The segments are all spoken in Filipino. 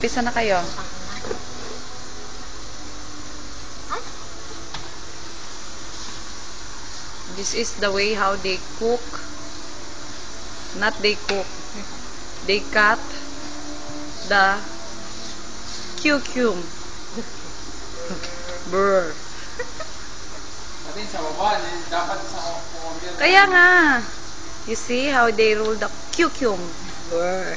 Pisa na kayo. This is the way how they cook. Not they cook. They cut the cucumber. Brr. Kasi sa baba, dapat sa kukumir. Kaya nga. You see how they roll the cucumber.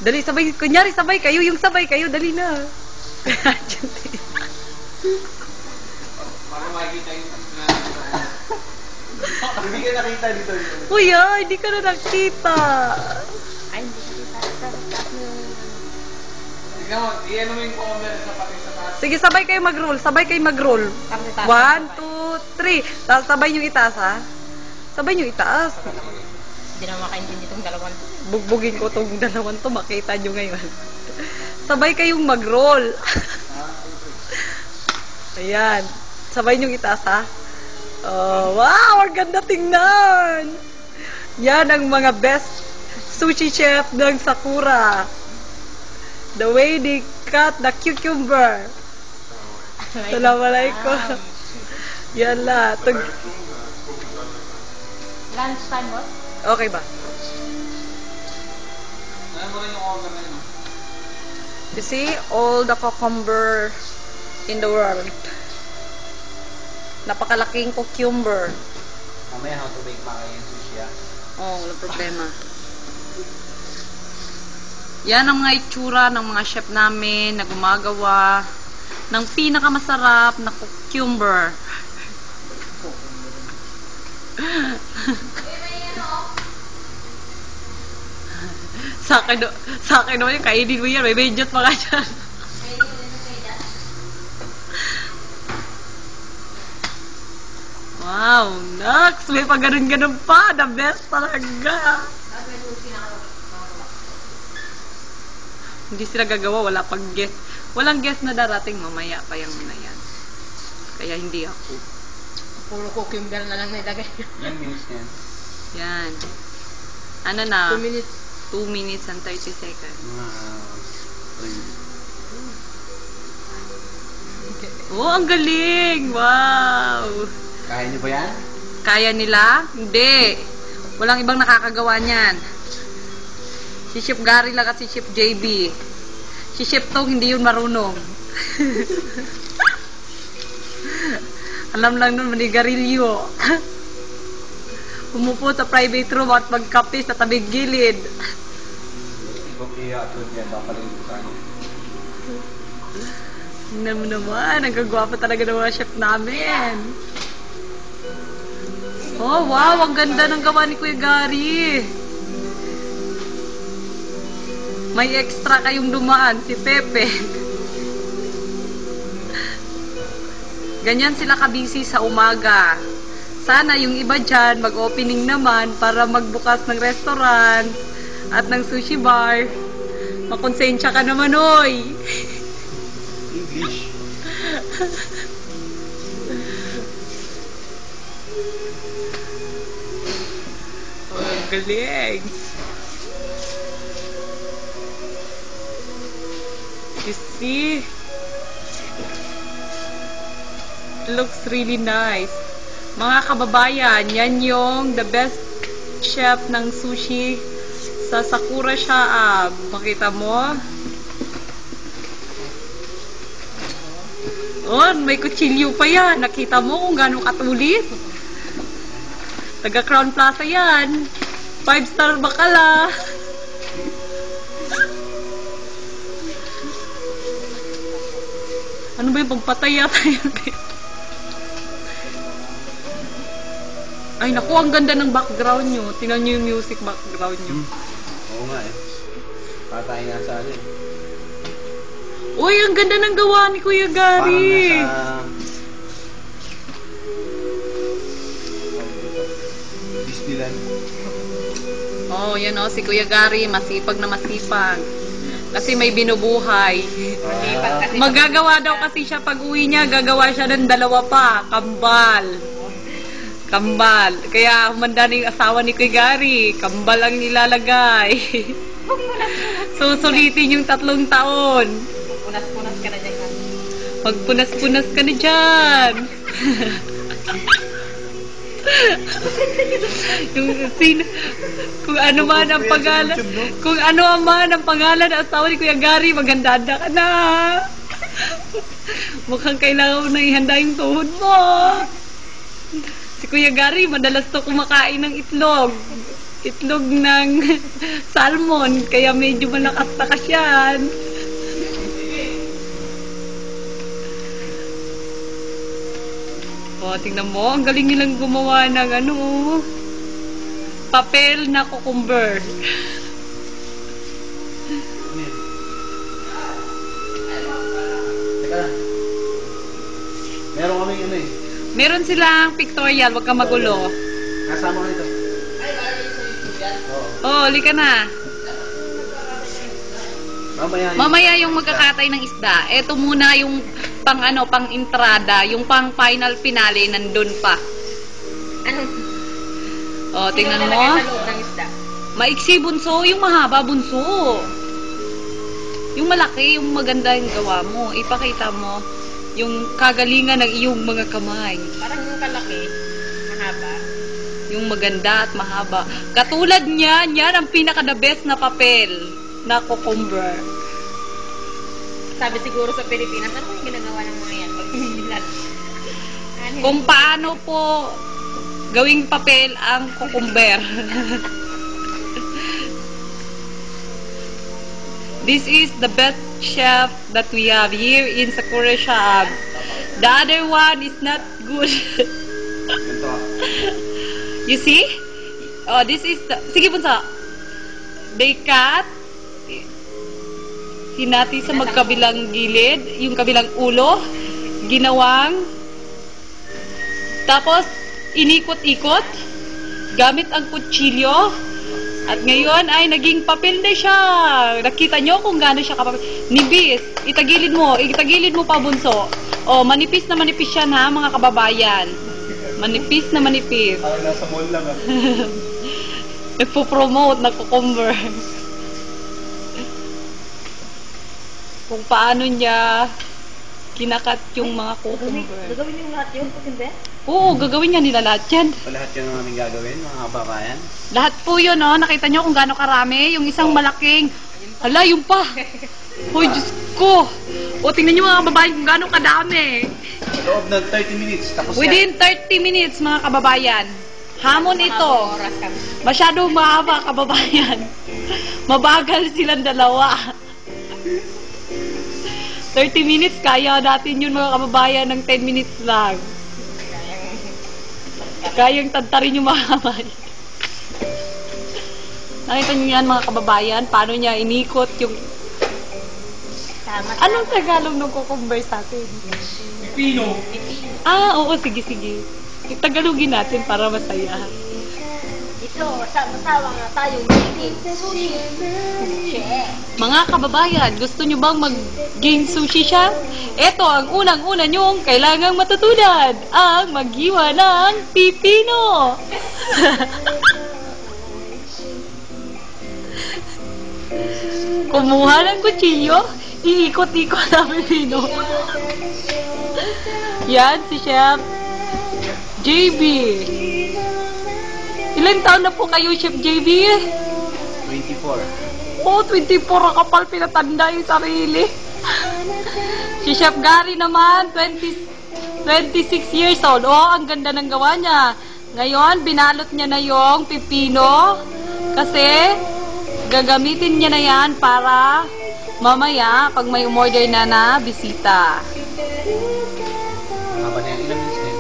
Dali, sabay. Kunyari, sabay kayo. Yung sabay kayo, dali na. Para makikita yung hindi ka nakita dito. Kuya, hindi ka na nakita. Ay, hindi ko kita. Tignan mo, iyan mo yung kukumir sa pati sa taas. Sige, sabay kayo mag-roll. Sabay kayo mag-roll. 1, 2, 3. Tapos sabay nyo itaas, ha? Sabay nyo itaas. Hindi na makaintindi itong dalawang. Bugbugin ko tong dalawang to. Makita nyo ngayon. Sabay kayong mag-roll. Ayan. Sabay nyo itaas, ha? Oh, wow! Ang ganda tingnan! Yan ang mga best sushi chef ng Sakura. The way they cut the cucumber. Assalamualaikum. Yan la. Lunch time, boss? Okay ba? Alam mo rin yung kukumir na yun. You see, all the cucumber in the world. Napakalaking cucumber. Mamaya how to make makain yung sushi ah. Oh, walang problema. Yan ang mga itsura ng mga chef namin na gumagawa ng pinakamasarap na cucumber. sa akin naman yung kainin mo yan. May medjot pa ka dyan. Wow, Nax! May pa ganun-ganun pa. The best talaga. Hindi sila gagawa. Wala pang guest. Walang guest na darating. Mamaya pa yung na yan. Kaya hindi ako. Puro cucumber na lang nilagay. Ilang minutes na yan? Yan. Ano na? 2 minutes. 2 minutes and 30 seconds. Mga 3 minutes. Oh, ang galing! Wow! Kaya niyo ba yan? Kaya nila? Hindi. Walang ibang nakakagawa niyan. Si Chef Gary lang at si Chef JB. Si Chef Tong hindi yun marunong. Alam lang nun, manigarilyo. Umupo sa private room at magkape sa tabing gilid. Ibang i-upload yan, papalagin ko sa ano. Tingnan mo naman, ang gagwapo talaga ng mga chef namin. Oh, wow, ang ganda ng gawa ni Kuya Gary. May extra kayong dumaan, si Pepe. Ganyan sila kabisi sa umaga. Sana yung iba dyan, mag-opening naman para magbukas ng restaurant at ng sushi bar. Makonsensya ka naman, oy. English. Oh, ang galing. You see? It looks really nice. Mga kababayan, yan yung the best chef ng sushi sa Sakura Shaab. Makita mo? Oh, may kutsilyo pa yan. Nakita mo kung gano'ng katulis? Taga Crown Plaza yan. 5-star bakala. Ano ba yung pagpatay yata yun? Ay, naku, ang ganda ng background nyo. Tingnan nyo yung music background nyo. Oo nga eh. Patay nga sa ano eh. Uy, ang ganda ng gawa ni Kuya Parang Gary. nasa... Disneyland. Oh, yan o, si Kuya Gary, masipag na masipag. Kasi may binubuhay. Magagawa daw kasi siya pag uwi niya, gagawa siya ng 2 pa, kambal. Kambal. Kaya humanda na yung asawa ni Kuya Gary. Kambal ang nilalagay. Susulitin yung 3 taon. Punas-punas ka na dyan. Magpunas-punas ka na dyan. Yung sino, kung ano man ang pangalan, kung ano man ang pangalan ng asawa ni Kuya Gary, maganda-handa ka na. Mukhang kailangan mo na ihanda yung tuhod mo. Si Kuya Gary, madalas to kumakain ng itlog. Itlog ng salmon, kaya medyo malakas-takas yan. O, tingnan mo, ang galing nilang gumawa ng papel na cucumber. Teka lang. Meron kaming ano eh. Meron silang pictorial, wag kang magulo. Kasama ka nito. Oo. Oh, lika na. Mamaya yung magkakatay ng isda. Ito muna yung pang entrada, yung pang final finale nandun pa. Ano? Oh, tingnan mo. Sa loob ng isda. Maiksi bunso, yung mahaba bunso. Yung malaki, yung maganda yung gawa mo. Ipakita mo yung kagalingan ng iyong mga kamay. Parang yung kalaki, mahaba. Yung maganda at mahaba. Katulad niyan, yan ang pinaka-the best na papel na cucumber. Sabi siguro sa Pilipinas, ano yung ginagawa ng mga yan? Pag hinihilat. Kung paano po gawing papel ang cucumber. This is the best chef that we have here in Sakura Shop. The other one is not good. Ganito. You see? Oh, this is the... Sige, bunso. They cut. Hinati sa magkabilang gilid. Yung kabilang ulo. Ginawang. Tapos, inikot-ikot. Gamit ang kutsilyo. At ngayon ay naging papel na siya. Nakita nyo kung gaano siya kapapel. Nibis. Itagilid mo pa, bunso. Oh, manipis na manipis siya na, mga kababayan. Manipis na manipis. Parang nasa mall lang ah. Nagpo-promote na cucumber. Kung paano niya kinakat yung mga cucumber. Gagawin yung lahat yun, cucumber? Oo, gagawin niya nila lahat yan. O lahat yun ang aming gagawin, mga kababayan. Lahat po yun, oh. Nakita nyo kung gaano karami. Yung isang malaking... Hala, yung pa. Hoy, Diyos ko. O, tingnan nyo mga kababayan kung gaano kadami. Sa loob ng 30 minutes, tapos Within 30 minutes, mga kababayan. Hamon ito. Oras kami. Masyadong mahaba, kababayan. Mabagal silang dalawa. 30 minutes, kaya natin yun, mga kababayan, ng 10 minutes lang. Kayang tantarin yung mga kamay. Nakita niyo yan, mga kababayan, paano niya inikot yung... Tama. Anong Tagalog ng cucumber sa atin? Pipino. Ah, oo, sige. Tagalogin natin para masaya. Ito, sama-sama nga tayong magiging sushi. Mga kababayan, gusto nyo bang mag-game sushi siya? Ito ang unang-una nyong kailangang matutunan, ang maghiwa ng pipino. Kumuha ng kutsilyo, iikot-ikot ang pipino. Yan, si Chef JB. Ilang taon na po kayo, Chef JB? 24. Oh, 24 ang kapal, pinatanda yung sarili. Si Chef Gary naman, 26 years old. Oh, ang ganda ng gawa niya. Ngayon, binalot niya na yung pipino kasi gagamitin niya na yan para mamaya, pag may umorder na bisita. Haba na yan, ilang minutes na yun?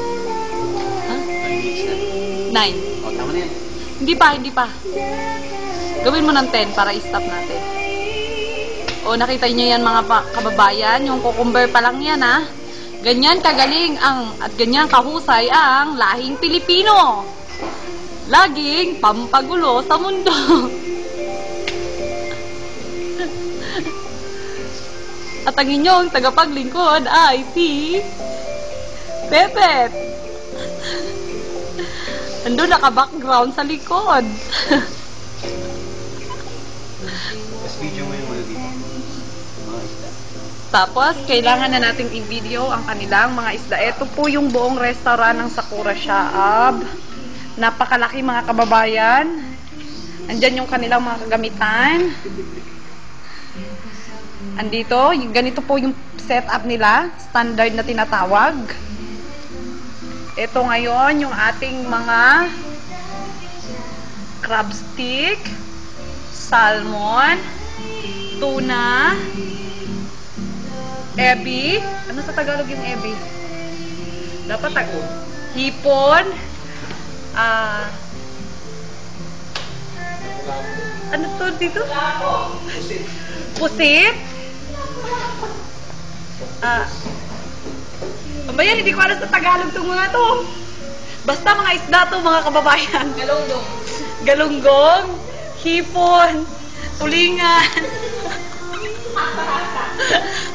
Ha? 9 minutes na. 9. O, tama na yan. Hindi pa. Gawin mo ng 10 para i-stop natin. O, nakita niyo yan, mga kababayan. Yung cucumber pa lang yan, ha? Ganyan kagaling at ganyan kahusay ang lahing Pilipino. Laging pampagulo sa mundo. At ang inyong tagapaglingkod ay si Pepet. Andun naka-background sa likod. Tapos video mo yung mga dito. Mga isda. Tapos, kailangan na nating i-video ang kanilang mga isda. Ito po yung buong restaurant ng Sakura Shaab. Napakalaki mga kababayan. Andyan yung kanilang mga kagamitan. Andito, ganito po yung setup nila. Standard na tinatawag. Ito ngayon yung ating mga crab stick, salmon, tuna, ebi. Ano sa Tagalog yung ebi? Dapat hipon. Ano to dito? Pusit. Bayan, hindi ko alam sa Tagalog itong mga to. Basta mga isda to, mga kababayan. Galunggong. Galunggong, hipon, tulingan,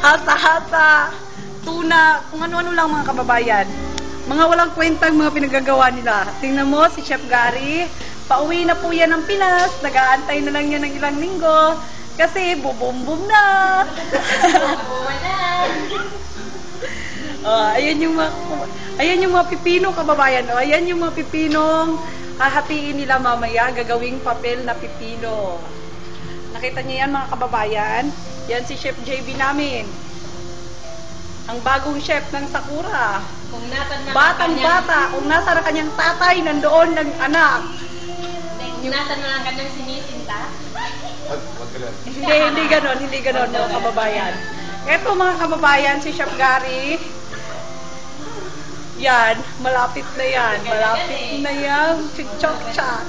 hasa-hasa, tuna, kung ano-ano lang mga kababayan. Mga walang kwentang mga pinagagawa nila. Tingnan mo, si Chef Gary, pauwi na po yan ng Pinas, nag-aantay na lang yan ng ilang linggo, kasi bubum-bum na. Ayan yung mga pipino, kababayan. Ayan yung mga pipinong hahatiin nila mamaya, gagawing papel na pipino. Nakita niyo yan mga kababayan? Yan si Chef JB namin. Ang bagong chef ng Sakura. Kung nasan na Batang-bata, kung nasa na kanyang tatay, nandoon ng anak. Kung nasan na ang kanyang sinisinta. Wag ka lang. Hindi ganon mga kababayan. Eto mga kababayan, si Chef Gary. Yan, malapit na yan. Malapit na yan. Chichok-chak.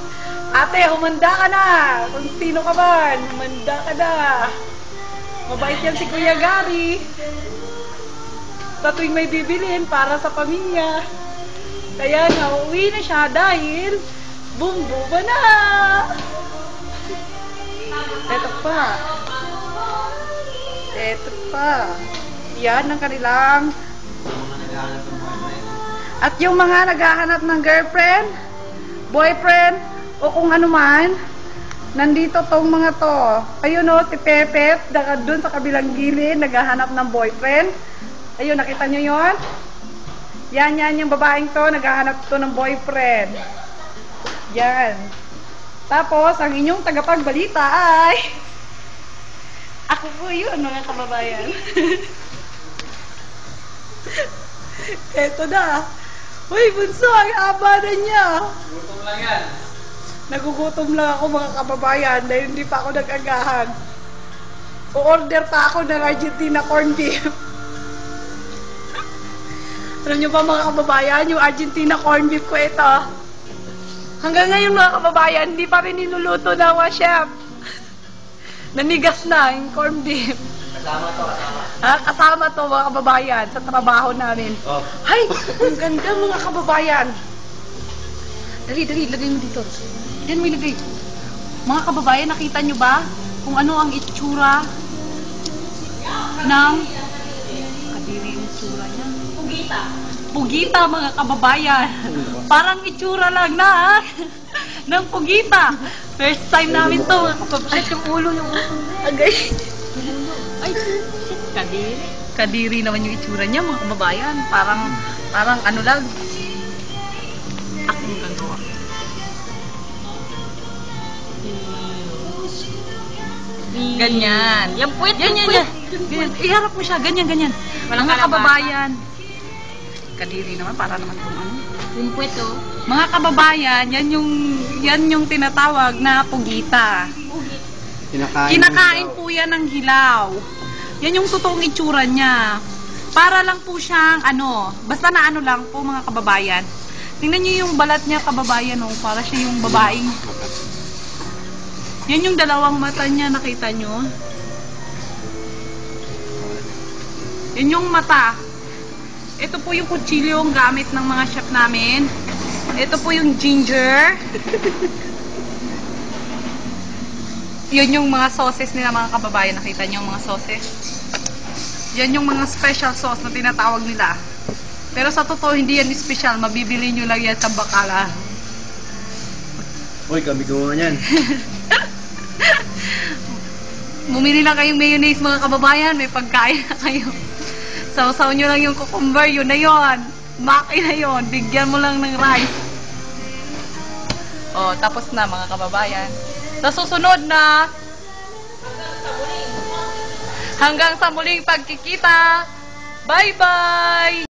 Ate, humanda ka na. Kung sino ka man, humanda ka na. Mabait yan si Kuya Gary. Sa tuwing may bibilin para sa pamilya. Kaya nga, uwi na siya dahil bumbuba na. Eto pa. Eto pa. Yan ang kanilang. At yung mga naghahanap ng girlfriend, boyfriend, o kung ano man, nandito tong mga to. Ayun o, si Pepe, dun sa kabilang gilid, naghahanap ng boyfriend. Ayun, nakita nyo yon? Yan yung babaeng to, naghahanap to ng boyfriend. Yan. Tapos, ang inyong tagapagbalita ay... Ako po yun, mga kababayan. Eto na. Uy, bunso, ang haba na niya. Gutom lang yan. Nagugutom lang ako mga kababayan dahil hindi pa ako nag-agahan. O-order pa ako ng Argentina corned beef. Alam niyo ba mga kababayan, yung Argentina corned beef ko ito. Hanggang ngayon mga kababayan, hindi pa rin niluluto ng mga chef. Nanigas na yung corned beef. Kasama to, kasama. Kasama to mga kababayan sa trabaho namin. Oh. Hay! Ang ganda mga kababayan. Dali, lagay mo dito. Yan mo ilagay. Mga kababayan, nakita nyo ba kung ano ang itsura ng... Kadiri yung itsura niya. Pugita. Pugita mga kababayan. Parang itsura lang na ng pugita. First time namin to mga kababayan. Yung ulo. Agay. Ay, kadiri. Kadiri naman yung itsura niya mga kababayan. Parang ano lang. Akong gagawa. Ganyan. Yung puwet, Ganyan. Iharap mo siya. Ganyan. Walang Mga kalabasa. kababayan. Kadiri naman. Para naman kung ano. Yung puwet, oh. Mga kababayan, yan yung tinatawag na pugita. Kinakain po yan ng hilaw. Yan yung totoong itsura niya. Para lang po siyang basta na lang po mga kababayan. Tingnan niyo yung balat niya kababayan, oh, para siya yung babaeng. Yan yung dalawang mata niya, nakita niyo? Yan yung mata. Ito po yung kutsilyong gamit ng mga chef namin. Ito po yung ginger. Yun yung mga sauces nila mga kababayan. Nakita niyo yung mga sauces? Yan yung mga special sauce na tinatawag nila. Pero sa totoo, hindi yan special. Mabibili nyo lang yan sa bakalan. Uy, kami gumawa niyan. Bumili lang kayong mayonnaise mga kababayan, may pagkain na kayo. Sausaw nyo lang yung cucumber, yun na yun. Maki na yun, bigyan mo lang ng rice. Oh, tapos na mga kababayan. Sa susunod na, hanggang sa muling pagkikita, bye-bye!